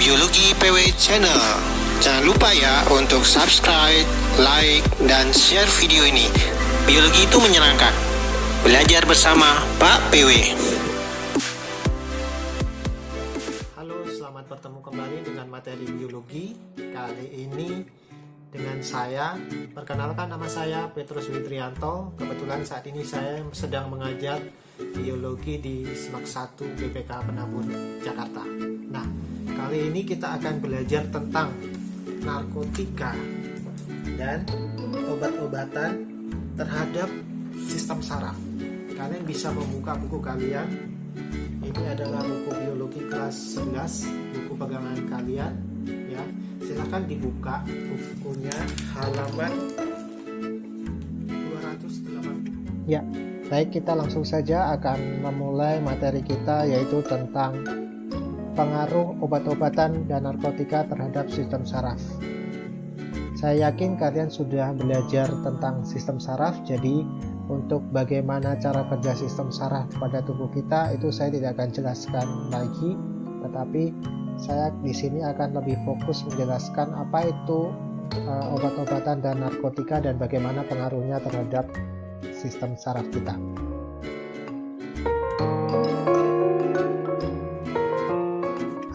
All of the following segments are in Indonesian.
Biologi PW Channel. Jangan lupa ya untuk subscribe, like, dan share video ini. Biologi itu menyenangkan. Belajar bersama Pak PW. Halo, selamat bertemu kembali dengan materi biologi. Kali ini dengan saya, perkenalkan nama saya Petrus Witrianto. Kebetulan saat ini saya sedang mengajar biologi di SMAK 1 BPK Penabur, Jakarta. Nah, kali ini kita akan belajar tentang narkotika dan obat-obatan terhadap sistem saraf. Kalian bisa membuka buku kalian. Ini adalah buku biologi kelas 11, buku pegangan kalian ya. Silahkan dibuka bukunya halaman 280. Ya, baik, kita langsung saja akan memulai materi kita, yaitu tentang pengaruh obat-obatan dan narkotika terhadap sistem saraf. Saya yakin kalian sudah belajar tentang sistem saraf, jadi untuk bagaimana cara kerja sistem saraf pada tubuh kita itu saya tidak akan jelaskan lagi, tetapi saya di sini akan lebih fokus menjelaskan apa itu obat-obatan dan narkotika dan bagaimana pengaruhnya terhadap sistem saraf kita.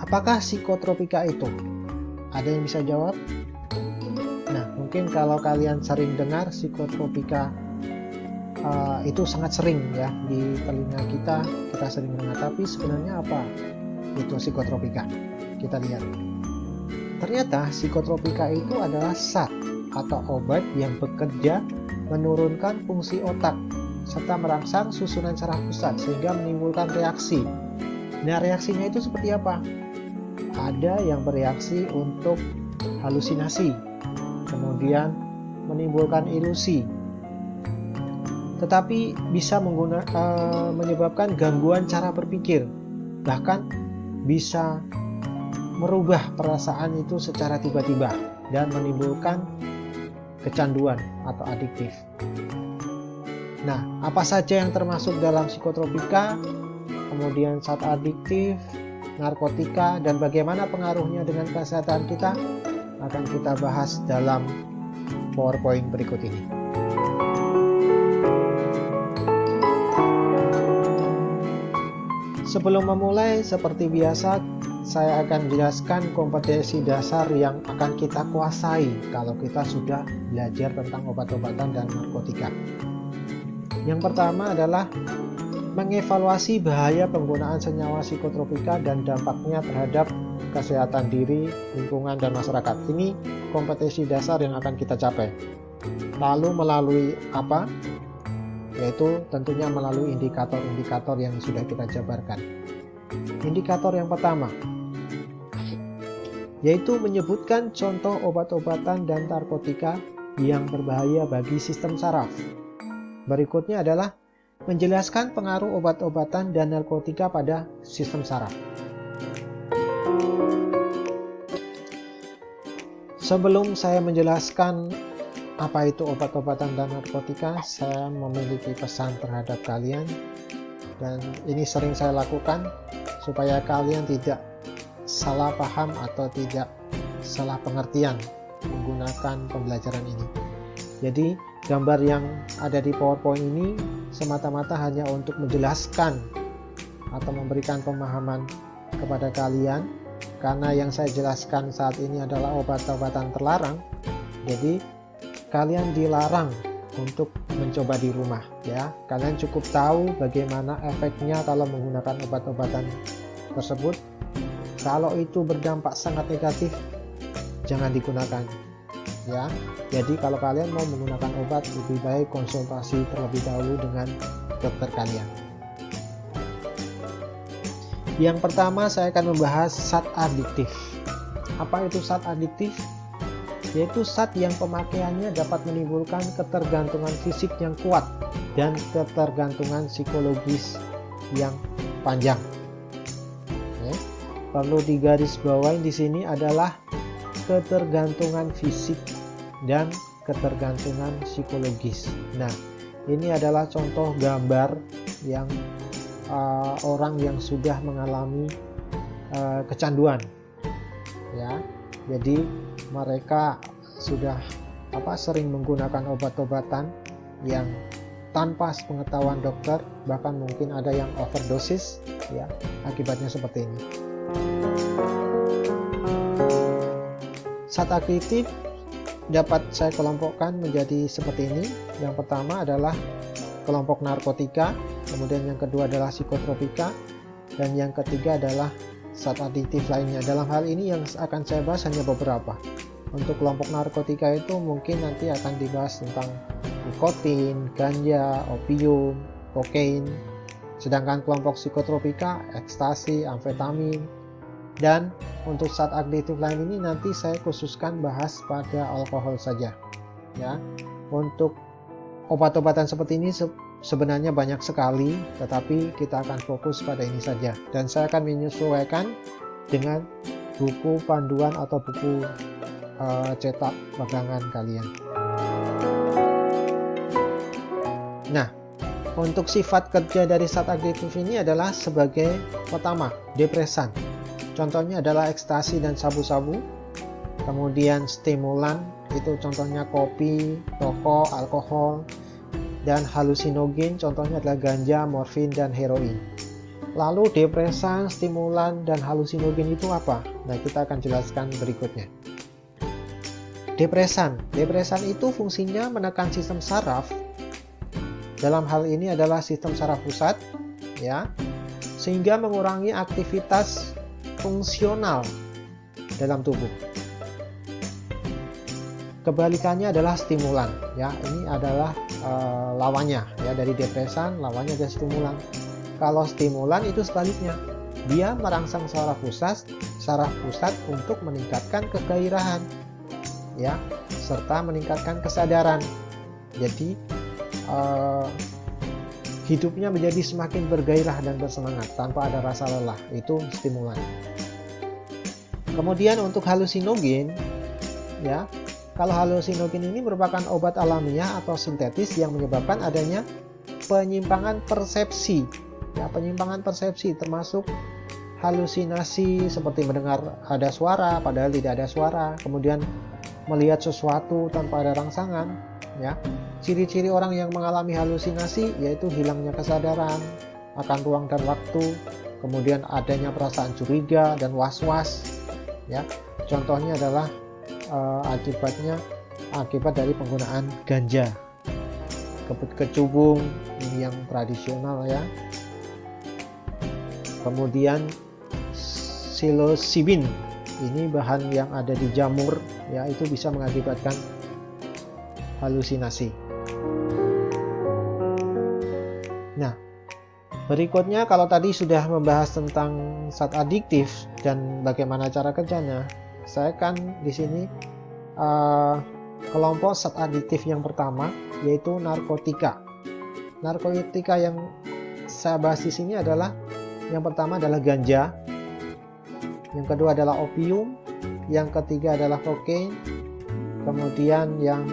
Apakah psikotropika itu? Ada yang bisa jawab? Nah, mungkin kalau kalian sering dengar psikotropika, itu sangat sering ya di telinga kita sering mendengar, tapi sebenarnya apa itu psikotropika? Kita lihat. Ternyata psikotropika itu adalah zat atau obat yang bekerja menurunkan fungsi otak serta merangsang susunan saraf pusat sehingga menimbulkan reaksi. Nah, reaksinya itu seperti apa? Ada yang bereaksi untuk halusinasi, kemudian menimbulkan ilusi, tetapi bisa menyebabkan gangguan cara berpikir, bahkan bisa merubah perasaan itu secara tiba-tiba dan menimbulkan kecanduan atau adiktif. Nah, apa saja yang termasuk dalam psikotropika, kemudian zat adiktif, narkotika, dan bagaimana pengaruhnya dengan kesehatan kita akan kita bahas dalam PowerPoint berikut ini. Sebelum memulai, seperti biasa, saya akan menjelaskan kompetensi dasar yang akan kita kuasai kalau kita sudah belajar tentang obat-obatan dan narkotika. Yang pertama adalah mengevaluasi bahaya penggunaan senyawa psikotropika dan dampaknya terhadap kesehatan diri, lingkungan, dan masyarakat. Ini kompetensi dasar yang akan kita capai. Lalu melalui apa? Yaitu tentunya melalui indikator-indikator yang sudah kita jabarkan. Indikator yang pertama yaitu menyebutkan contoh obat-obatan dan narkotika yang berbahaya bagi sistem saraf. Berikutnya adalah menjelaskan pengaruh obat-obatan dan narkotika pada sistem saraf. Sebelum saya menjelaskan apa itu obat-obatan dan narkotika, saya memiliki pesan terhadap kalian, dan ini sering saya lakukan supaya kalian tidak salah paham atau tidak salah pengertian menggunakan pembelajaran ini. Jadi gambar yang ada di PowerPoint ini semata-mata hanya untuk menjelaskan atau memberikan pemahaman kepada kalian, karena yang saya jelaskan saat ini adalah obat-obatan terlarang. Jadi kalian dilarang untuk mencoba di rumah ya. Kalian cukup tahu bagaimana efeknya kalau menggunakan obat-obatan tersebut. Kalau itu berdampak sangat negatif, jangan digunakan ya. Jadi kalau kalian mau menggunakan obat, lebih baik konsultasi terlebih dahulu dengan dokter kalian. Yang pertama, saya akan membahas zat adiktif. Apa itu zat adiktif? Yaitu zat yang pemakaiannya dapat menimbulkan ketergantungan fisik yang kuat dan ketergantungan psikologis yang panjang. Perlu digarisbawahi di sini adalah ketergantungan fisik dan ketergantungan psikologis. Nah, ini adalah contoh gambar yang orang yang sudah mengalami kecanduan. ya. Jadi mereka sudah sering menggunakan obat-obatan yang tanpa pengetahuan dokter, bahkan mungkin ada yang overdosis, ya, akibatnya seperti ini. Zat aktif dapat saya kelompokkan menjadi seperti ini. Yang pertama adalah kelompok narkotika, kemudian yang kedua adalah psikotropika, dan yang ketiga adalah zat adiktif lainnya. Dalam hal ini yang akan saya bahas hanya beberapa. Untuk kelompok narkotika itu mungkin nanti akan dibahas tentang nikotin, ganja, opium, kokain. Sedangkan kelompok psikotropika, ekstasi, amfetamin. Dan untuk zat adiktif lain ini nanti saya khususkan bahas pada alkohol saja. Ya. Untuk obat-obatan seperti ini sebenarnya banyak sekali, tetapi kita akan fokus pada ini saja. Dan saya akan menyesuaikan dengan buku panduan atau buku cetak pegangan kalian. Nah, untuk sifat kerja dari zat adiktif ini adalah sebagai pertama, depresan. Contohnya adalah ekstasi dan sabu-sabu. Kemudian stimulan, itu contohnya kopi, rokok, alkohol. Dan halusinogen, contohnya adalah ganja, morfin, dan heroin. Lalu depresan, stimulan, dan halusinogen itu apa? Nah, kita akan jelaskan berikutnya. Depresan itu fungsinya menekan sistem saraf. Dalam hal ini adalah sistem saraf pusat, ya, sehingga mengurangi aktivitas fungsional dalam tubuh. Kebalikannya adalah stimulan, ya. Ini adalah lawannya, ya, dari depresan, lawannya adalah stimulan. Kalau stimulan itu sebaliknya, dia merangsang saraf pusat untuk meningkatkan kegairahan, ya, serta meningkatkan kesadaran. Jadi hidupnya menjadi semakin bergairah dan bersemangat tanpa ada rasa lelah. Itu stimulan. Kemudian untuk halusinogen, ya, kalau halusinogen ini merupakan obat alamiah atau sintetis yang menyebabkan adanya penyimpangan persepsi, ya, penyimpangan persepsi termasuk halusinasi seperti mendengar ada suara padahal tidak ada suara, kemudian melihat sesuatu tanpa ada rangsangan, ya. Ciri-ciri orang yang mengalami halusinasi yaitu hilangnya kesadaran akan ruang dan waktu, kemudian adanya perasaan curiga dan was-was, ya. Contohnya adalah akibat dari penggunaan ganja, kecubung, ini yang tradisional, ya. Kemudian psilocybin, ini bahan yang ada di jamur, ya, itu bisa mengakibatkan halusinasi. Nah, berikutnya kalau tadi sudah membahas tentang zat adiktif dan bagaimana cara kerjanya, saya akan di sini kelompok zat adiktif yang pertama yaitu narkotika. Narkotika yang saya bahas di sini adalah yang pertama adalah ganja, yang kedua adalah opium, yang ketiga adalah kokain, kemudian yang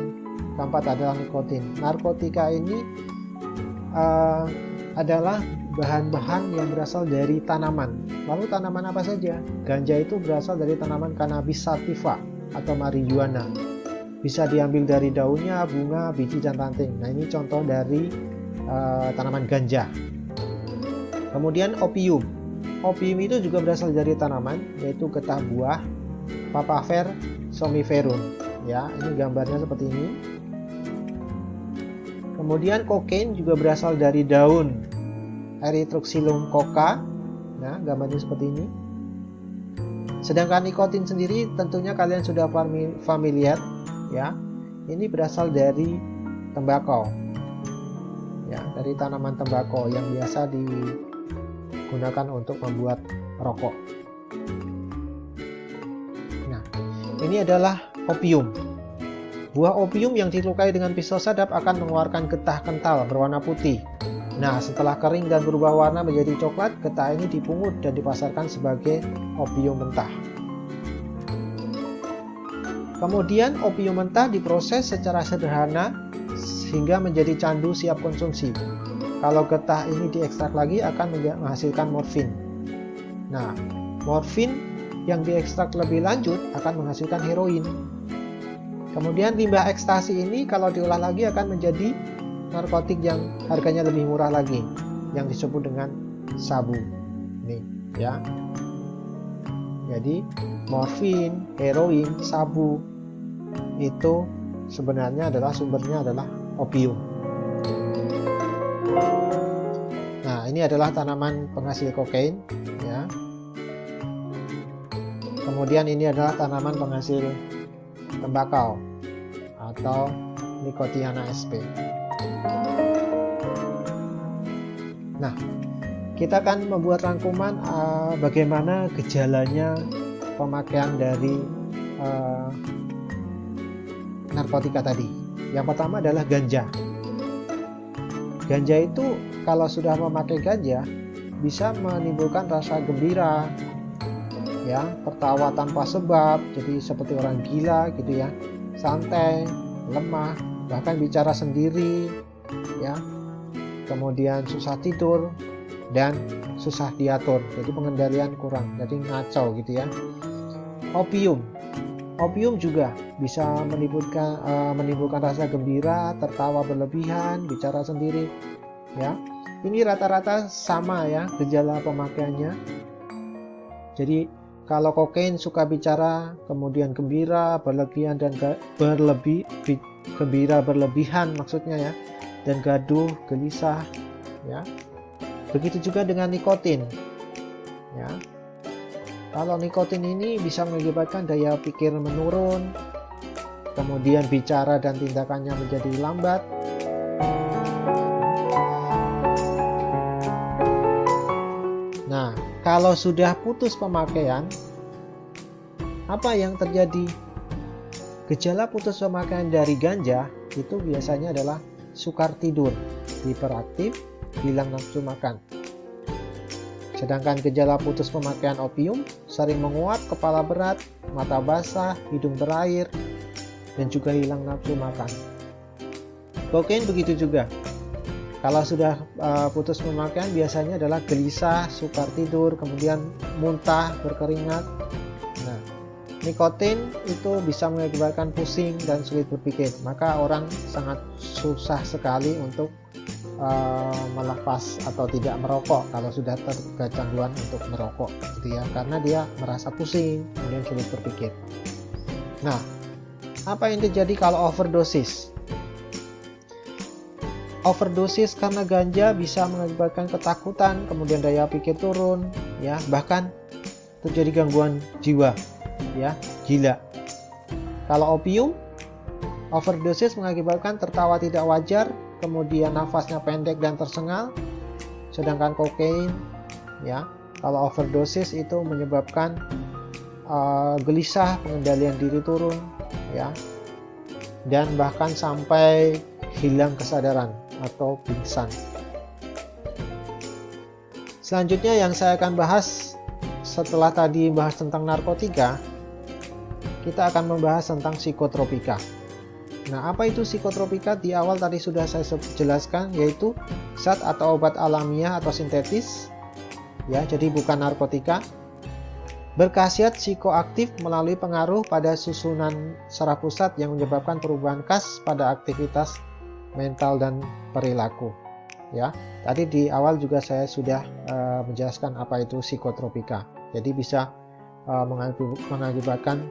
keempat adalah nikotin. Narkotika ini adalah bahan-bahan yang berasal dari tanaman. Lalu tanaman apa saja? Ganja itu berasal dari tanaman cannabis sativa atau marijuana. Bisa diambil dari daunnya, bunga, biji, dan ranting. Nah, ini contoh dari tanaman ganja. Kemudian opium. Opium itu juga berasal dari tanaman, yaitu getah buah Papaver somniferum. Ya, ini gambarnya seperti ini. Kemudian kokain juga berasal dari daun Erythrocylum coca. Nah, gambarnya seperti ini. Sedangkan nikotin sendiri tentunya kalian sudah familiar, ya. Ini berasal dari tembakau. Ya, dari tanaman tembakau yang biasa digunakan untuk membuat rokok. Nah, ini adalah opium. Buah opium yang dilukai dengan pisau sadap akan mengeluarkan getah kental berwarna putih. Nah, setelah kering dan berubah warna menjadi coklat, getah ini dipungut dan dipasarkan sebagai opium mentah. Kemudian opium mentah diproses secara sederhana sehingga menjadi candu siap konsumsi. Kalau getah ini diekstrak lagi akan menghasilkan morfin. Nah, morfin yang diekstrak lebih lanjut akan menghasilkan heroin. Kemudian limbah ekstasi ini kalau diolah lagi akan menjadi narkotik yang harganya lebih murah lagi, yang disebut dengan sabu. Nih, ya. Jadi morfin, heroin, sabu itu sebenarnya adalah sumbernya adalah opium. Nah, ini adalah tanaman penghasil kokain, ya. Kemudian ini adalah tanaman penghasil tembakau atau Nicotiana sp. Nah, kita akan membuat rangkuman bagaimana gejalanya pemakaian dari narkotika tadi. Yang pertama adalah ganja. Ganja itu kalau sudah memakai ganja bisa menimbulkan rasa gembira, ya, tertawa tanpa sebab, jadi seperti orang gila gitu ya, santai, lemah, bahkan bicara sendiri, ya, kemudian susah tidur dan susah diatur, jadi pengendalian kurang, jadi ngaco gitu ya. Opium juga bisa menimbulkan rasa gembira, tertawa berlebihan, bicara sendiri, ya. Ini rata-rata sama ya gejala pemakaiannya. Jadi kalau kokain suka bicara, kemudian gembira, berlebihan dan gembira berlebihan maksudnya ya, dan gaduh, gelisah, ya. Begitu juga dengan nikotin, ya. Kalau nikotin ini bisa mengakibatkan daya pikir menurun, kemudian bicara dan tindakannya menjadi lambat. Nah, kalau sudah putus pemakaian, apa yang terjadi? Gejala putus pemakaian dari ganja itu biasanya adalah sukar tidur, hiperaktif, hilang nafsu makan. Sedangkan gejala putus pemakaian opium sering menguap, kepala berat, mata basah, hidung berair, dan juga hilang nafsu makan. Kokain begitu juga. Kalau sudah putus pemakaian biasanya adalah gelisah, sukar tidur, kemudian muntah, berkeringat. Nah, nikotin itu bisa mengakibatkan pusing dan sulit berpikir. Maka orang sangat susah sekali untuk melepas atau tidak merokok kalau sudah terkecanduan untuk merokok gitu ya, karena dia merasa pusing, kemudian sulit berpikir. Nah, apa yang terjadi kalau overdosis? Overdosis karena ganja bisa mengakibatkan ketakutan, kemudian daya pikir turun, ya, bahkan terjadi gangguan jiwa, ya, gila. Kalau opium, overdosis mengakibatkan tertawa tidak wajar, kemudian nafasnya pendek dan tersengal. Sedangkan kokain, ya, kalau overdosis itu menyebabkan gelisah, pengendalian diri turun, ya, dan bahkan sampai hilang kesadaran atau pingsan. Selanjutnya yang saya akan bahas setelah tadi bahas tentang narkotika, kita akan membahas tentang psikotropika. Nah, apa itu psikotropika? Di awal tadi sudah saya jelaskan, yaitu zat atau obat alamiah atau sintetis, ya, jadi bukan narkotika. Berkhasiat psikoaktif melalui pengaruh pada susunan saraf pusat yang menyebabkan perubahan khas pada aktivitas mental dan perilaku. Ya, tadi di awal juga saya sudah menjelaskan apa itu psikotropika. Jadi bisa mengakibatkan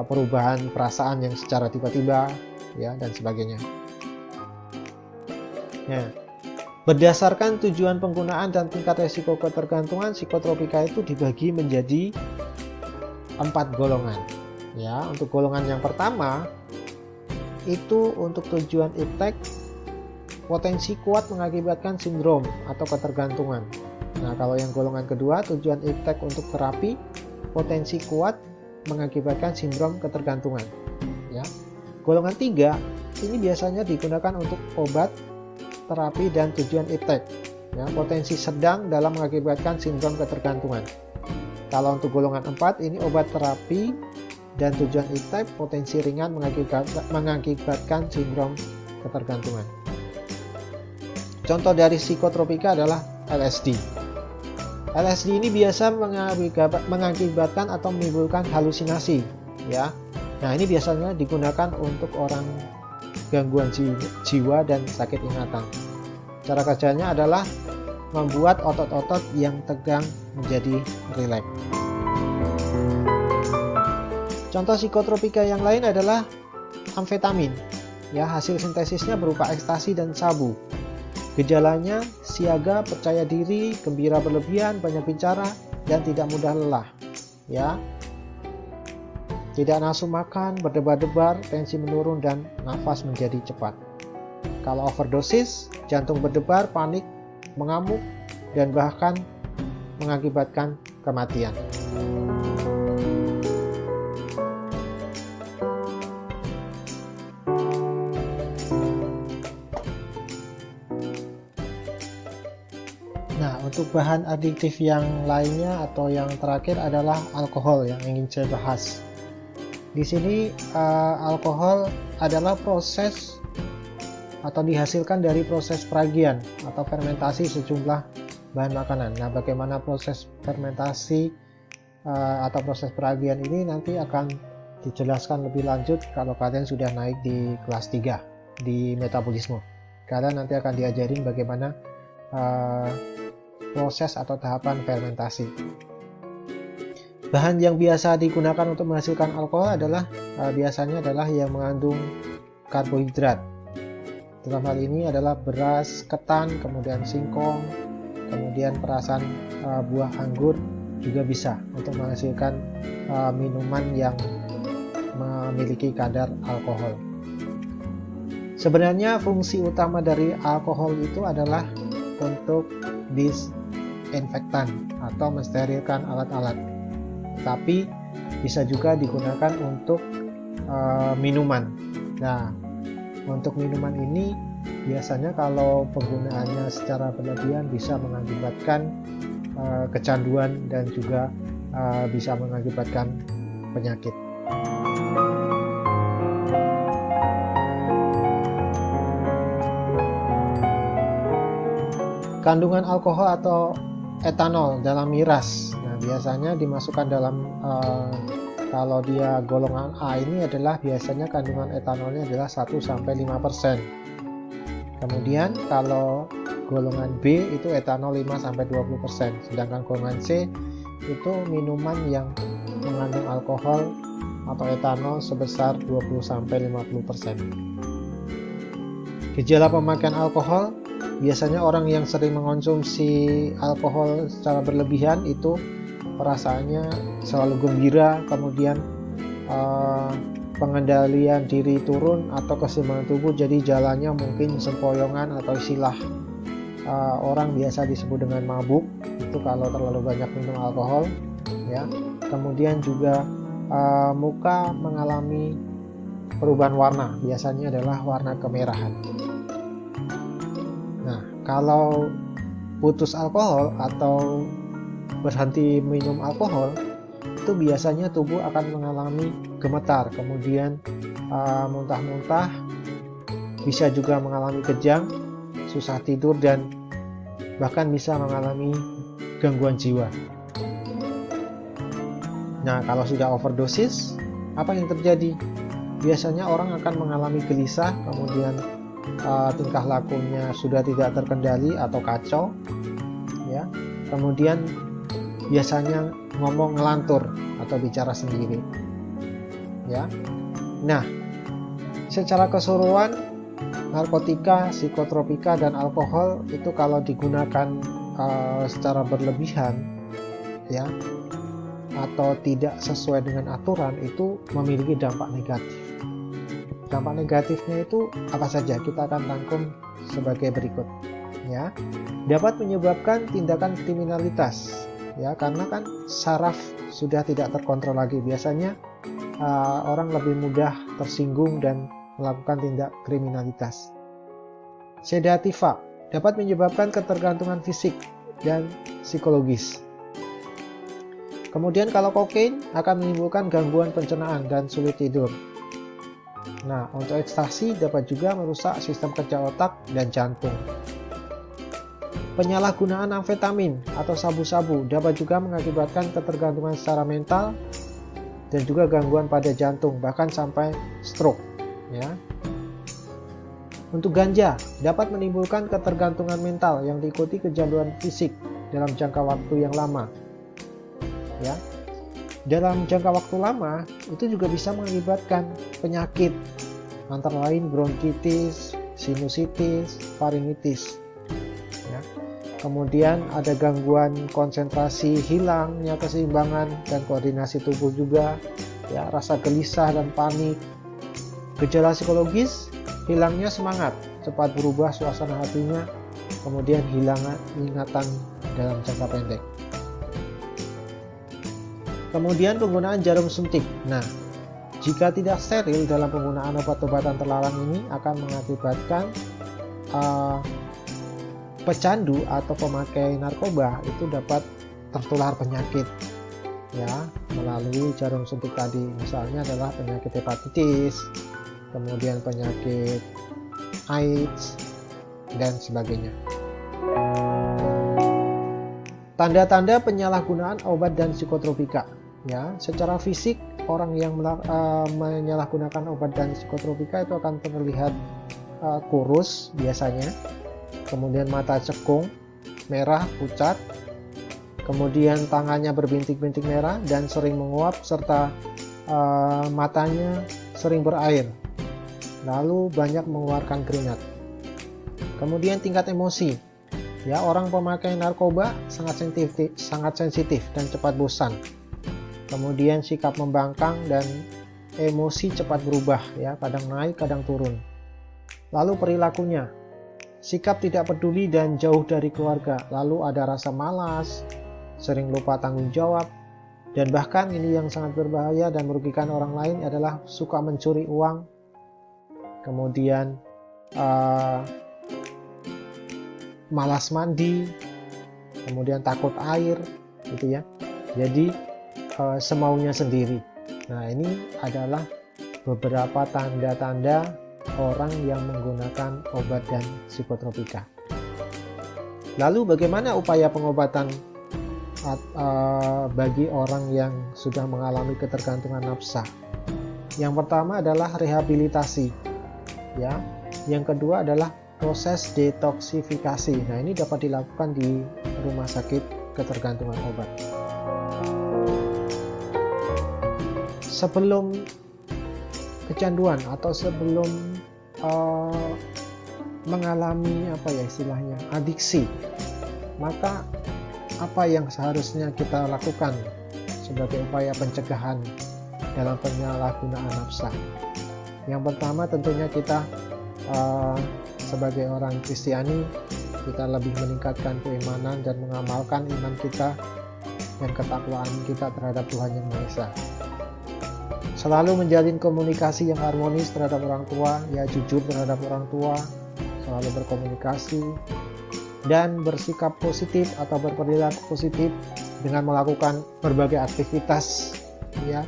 perubahan perasaan yang secara tiba-tiba, ya, dan sebagainya. Ya. Berdasarkan tujuan penggunaan dan tingkat resiko ketergantungan, psikotropika itu dibagi menjadi 4 golongan. Ya, untuk golongan yang pertama itu untuk tujuan iptek, potensi kuat mengakibatkan sindrom atau ketergantungan. Nah, kalau yang golongan kedua tujuan iptek untuk terapi, potensi kuat mengakibatkan sindrom ketergantungan. Ya. Golongan 3 ini biasanya digunakan untuk obat, terapi, dan tujuan iptek, ya, potensi sedang dalam mengakibatkan sindrom ketergantungan. Kalau untuk golongan 4 ini obat, terapi, dan tujuan iptek, potensi ringan mengakibatkan sindrom ketergantungan. Contoh dari psikotropika adalah LSD. LSD ini biasa mengakibatkan atau menimbulkan halusinasi, ya. Nah, ini biasanya digunakan untuk orang gangguan jiwa dan sakit ingatan. Cara kerjanya adalah membuat otot-otot yang tegang menjadi rileks. Contoh psikotropika yang lain adalah amfetamin. Ya, hasil sintesisnya berupa ekstasi dan sabu. Gejalanya siaga, percaya diri, gembira berlebihan, banyak bicara, dan tidak mudah lelah. Ya. Tidak nafsu makan, berdebar-debar, tensi menurun, dan nafas menjadi cepat. Kalau overdosis, jantung berdebar, panik, mengamuk, dan bahkan mengakibatkan kematian. Nah, untuk bahan adiktif yang lainnya atau yang terakhir adalah alkohol yang ingin saya bahas. Di sini alkohol adalah proses atau dihasilkan dari proses peragian atau fermentasi sejumlah bahan makanan. Nah, bagaimana proses fermentasi atau proses peragian ini nanti akan dijelaskan lebih lanjut kalau kalian sudah naik di kelas 3 di metabolisme. Kalian nanti akan diajarin bagaimana proses atau tahapan fermentasi. Bahan yang biasa digunakan untuk menghasilkan alkohol adalah biasanya adalah yang mengandung karbohidrat. Dalam hal ini adalah beras, ketan, kemudian singkong, kemudian perasan buah anggur juga bisa untuk menghasilkan minuman yang memiliki kadar alkohol. Sebenarnya fungsi utama dari alkohol itu adalah untuk disinfektan atau mensterilkan alat-alat. Tapi bisa juga digunakan untuk minuman. Nah, untuk minuman ini biasanya kalau penggunaannya secara berlebihan bisa mengakibatkan kecanduan dan juga bisa mengakibatkan penyakit. Kandungan alkohol atau etanol dalam miras. Nah, biasanya dimasukkan dalam kalau dia golongan A ini adalah biasanya kandungan etanolnya adalah 1-5%. Kemudian kalau golongan B itu etanol 5-20%. Sedangkan golongan C itu minuman yang mengandung alkohol atau etanol sebesar 20-50%. Gejala pemakaian alkohol, biasanya orang yang sering mengonsumsi alkohol secara berlebihan itu perasaannya selalu gembira, kemudian pengendalian diri turun atau keseimbangan tubuh jadi jalannya mungkin sempoyongan atau istilah orang biasa disebut dengan mabuk, itu kalau terlalu banyak minum alkohol, ya. Kemudian juga muka mengalami perubahan warna, biasanya adalah warna kemerahan. Nah, kalau putus alkohol atau berhenti minum alkohol, itu biasanya tubuh akan mengalami gemetar, kemudian muntah-muntah, bisa juga mengalami kejang, susah tidur, dan bahkan bisa mengalami gangguan jiwa. Nah, kalau sudah overdosis, apa yang terjadi? Biasanya orang akan mengalami gelisah, kemudian tingkah lakunya sudah tidak terkendali atau kacau, ya. Kemudian biasanya ngomong ngelantur atau bicara sendiri, ya. Nah, secara keseluruhan narkotika, psikotropika, dan alkohol itu kalau digunakan secara berlebihan, ya, atau tidak sesuai dengan aturan, itu memiliki dampak negatif. Dampak negatifnya itu apa saja? Kita akan rangkum sebagai berikut, ya. Dapat menyebabkan tindakan kriminalitas, ya, karena kan saraf sudah tidak terkontrol lagi. Biasanya orang lebih mudah tersinggung dan melakukan tindak kriminalitas. Sedativa dapat menyebabkan ketergantungan fisik dan psikologis. Kemudian kalau kokain akan menimbulkan gangguan pencernaan dan sulit tidur. Nah, untuk ekstasi dapat juga merusak sistem kerja otak dan jantung. Penyalahgunaan amfetamin atau sabu-sabu dapat juga mengakibatkan ketergantungan secara mental dan juga gangguan pada jantung, bahkan sampai stroke, ya. Untuk ganja dapat menimbulkan ketergantungan mental yang diikuti kecanduan fisik dalam jangka waktu yang lama, ya. Dalam jangka waktu lama itu juga bisa mengakibatkan penyakit antara lain bronkitis, sinusitis, faringitis, ya. Kemudian ada gangguan konsentrasi, hilangnya keseimbangan dan koordinasi tubuh juga, ya, rasa gelisah dan panik. Gejala psikologis, hilangnya semangat, cepat berubah suasana hatinya, kemudian hilang ingatan dalam jangka pendek. Kemudian penggunaan jarum suntik. Nah, jika tidak steril dalam penggunaan obat-obatan terlarang ini akan mengakibatkan pecandu atau pemakai narkoba itu dapat tertular penyakit, ya, melalui jarum suntik tadi. Misalnya adalah penyakit hepatitis, kemudian penyakit AIDS dan sebagainya. Tanda-tanda penyalahgunaan obat dan psikotropika, ya. Secara fisik orang yang menyalahgunakan obat dan psikotropika itu akan terlihat kurus biasanya, kemudian mata cekung, merah, pucat, kemudian tangannya berbintik-bintik merah dan sering menguap, serta matanya sering berair, lalu banyak mengeluarkan keringat. Kemudian tingkat emosi, ya, orang pemakai narkoba sangat sensitif dan cepat bosan. Kemudian sikap membangkang dan emosi cepat berubah, ya, kadang naik kadang turun. Lalu perilakunya, sikap tidak peduli dan jauh dari keluarga, lalu ada rasa malas, sering lupa tanggung jawab, dan bahkan ini yang sangat berbahaya dan merugikan orang lain adalah suka mencuri uang, kemudian malas mandi, kemudian takut air, gitu ya. Jadi semaunya sendiri. Nah, ini adalah beberapa tanda-tanda orang yang menggunakan obat dan psikotropika. Lalu bagaimana upaya pengobatan bagi orang yang sudah mengalami ketergantungan nafsa? Yang pertama adalah rehabilitasi, ya. Yang kedua adalah proses detoksifikasi. Nah, ini dapat dilakukan di rumah sakit ketergantungan obat. Sebelum kecanduan atau sebelum mengalami istilahnya adiksi, maka apa yang seharusnya kita lakukan sebagai upaya pencegahan dalam penyalahgunaan nafsa? Yang pertama tentunya kita sebagai orang Kristiani, kita lebih meningkatkan keimanan dan mengamalkan iman kita dan ketakwaan kita terhadap Tuhan Yang Maha Esa. Selalu menjalin komunikasi yang harmonis terhadap orang tua, ya, jujur terhadap orang tua, selalu berkomunikasi dan bersikap positif atau berperilaku positif dengan melakukan berbagai aktivitas, ya.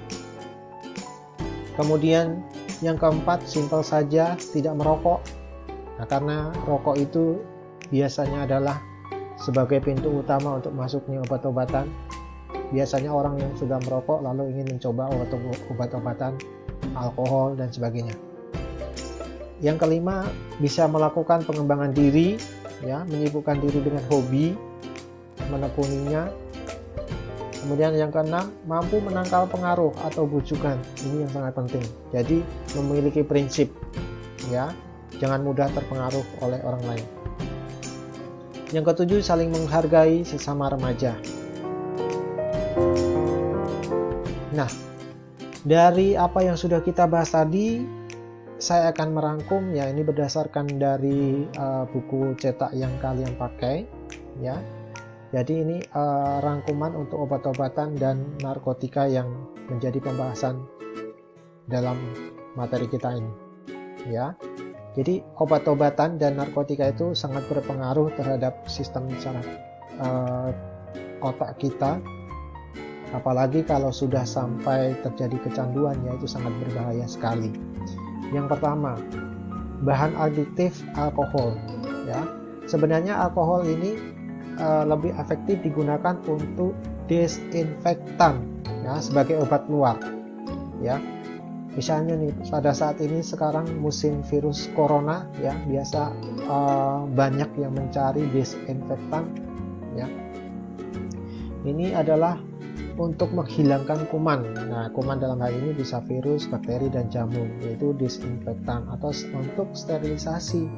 Kemudian yang keempat, simpel saja, tidak merokok. Nah, karena rokok itu biasanya adalah sebagai pintu utama untuk masuknya obat-obatan. Biasanya orang yang sudah merokok lalu ingin mencoba obat-obatan, alkohol, dan sebagainya. Yang kelima, bisa melakukan pengembangan diri, ya, menyibukkan diri dengan hobi, menekuninya. Kemudian yang keenam, mampu menangkal pengaruh atau bujukan. Ini yang sangat penting. Jadi memiliki prinsip, ya, jangan mudah terpengaruh oleh orang lain. Yang ketujuh, saling menghargai sesama remaja. Nah, dari apa yang sudah kita bahas tadi, saya akan merangkum, ya, ini berdasarkan dari buku cetak yang kalian pakai, ya. Jadi ini rangkuman untuk obat-obatan dan narkotika yang menjadi pembahasan dalam materi kita ini, ya. Jadi obat-obatan dan narkotika itu sangat berpengaruh terhadap sistem saraf otak kita. Apalagi kalau sudah sampai terjadi kecanduan, ya, itu sangat berbahaya sekali. Yang pertama, bahan adiktif alkohol, ya. Sebenarnya alkohol ini lebih efektif digunakan untuk desinfektan, ya, sebagai obat luar, ya. Misalnya nih, pada saat ini sekarang musim virus corona, ya, biasa banyak yang mencari desinfektan, ya. Ini adalah untuk menghilangkan kuman. Nah, kuman dalam hal ini bisa virus, bakteri, dan jamur, yaitu desinfektan atau untuk sterilisasi.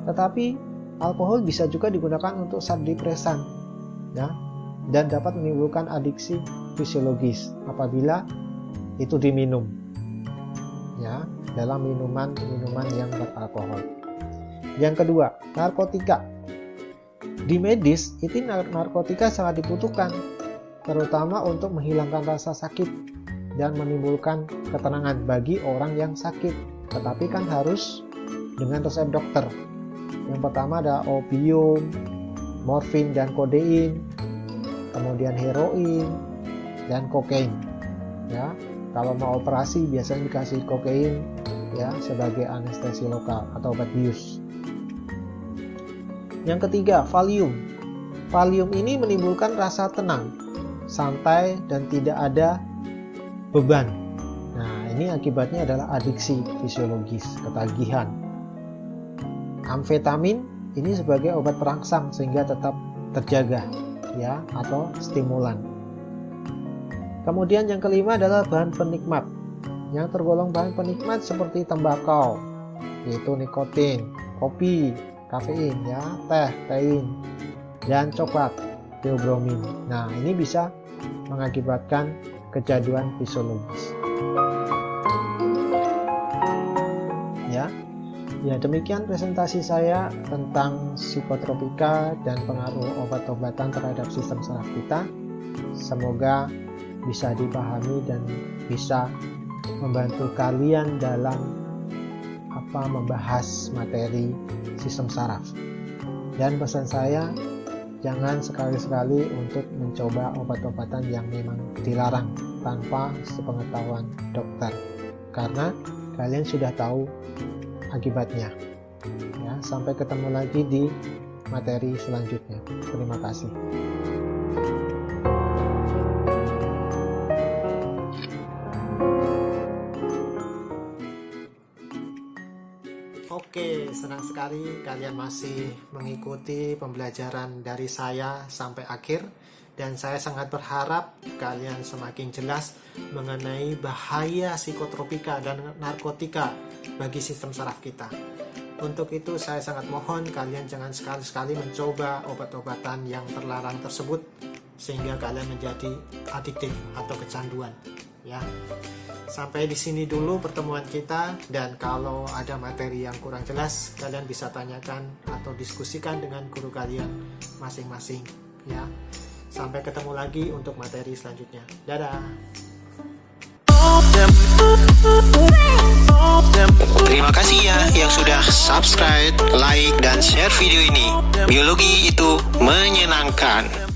Tetapi alkohol bisa juga digunakan untuk subdepresan, ya, dan dapat menimbulkan adiksi fisiologis apabila itu diminum, ya, dalam minuman yang beralkohol. Yang kedua, narkotika. Di medis, itu narkotika sangat dibutuhkan, terutama untuk menghilangkan rasa sakit dan menimbulkan ketenangan bagi orang yang sakit. Tetapi kan harus dengan resep dokter. Yang pertama ada opium, morfin dan kodein, kemudian heroin dan kokain, ya. Kalau mau operasi biasanya dikasih kokain, ya, sebagai anestesi lokal atau obat bius. Yang ketiga, Valium. Valium ini menimbulkan rasa tenang, santai, dan tidak ada beban. Nah, ini akibatnya adalah adiksi fisiologis, ketagihan. Amfetamin ini sebagai obat perangsang sehingga tetap terjaga, ya, atau stimulan. Kemudian yang kelima adalah bahan penikmat. Yang tergolong bahan penikmat seperti tembakau, yaitu nikotin, kopi, kafein, ya, teh, tein, dan coklat, teobromin. Nah, ini bisa mengakibatkan kecanduan fisiologis. Ya, demikian presentasi saya tentang psikotropika dan pengaruh obat-obatan terhadap sistem saraf kita. Semoga bisa dipahami dan bisa membantu kalian dalam membahas materi sistem saraf. Dan pesan saya, jangan sekali-sekali untuk mencoba obat-obatan yang memang dilarang tanpa sepengetahuan dokter, karena kalian sudah tahu akibatnya. Ya, sampai ketemu lagi di materi selanjutnya. Terima kasih. Oke, senang sekali kalian masih mengikuti pembelajaran dari saya sampai akhir, dan saya sangat berharap kalian semakin jelas mengenai bahaya psikotropika dan narkotika bagi sistem saraf kita. Untuk itu saya sangat mohon kalian jangan sekali-sekali mencoba obat-obatan yang terlarang tersebut sehingga kalian menjadi adiktif atau kecanduan, ya. Sampai di sini dulu pertemuan kita, dan kalau ada materi yang kurang jelas kalian bisa tanyakan atau diskusikan dengan guru kalian masing-masing, ya. Sampai ketemu lagi untuk materi selanjutnya. Dadah. Terima kasih ya yang sudah subscribe, like, dan share video ini. Biologi itu menyenangkan.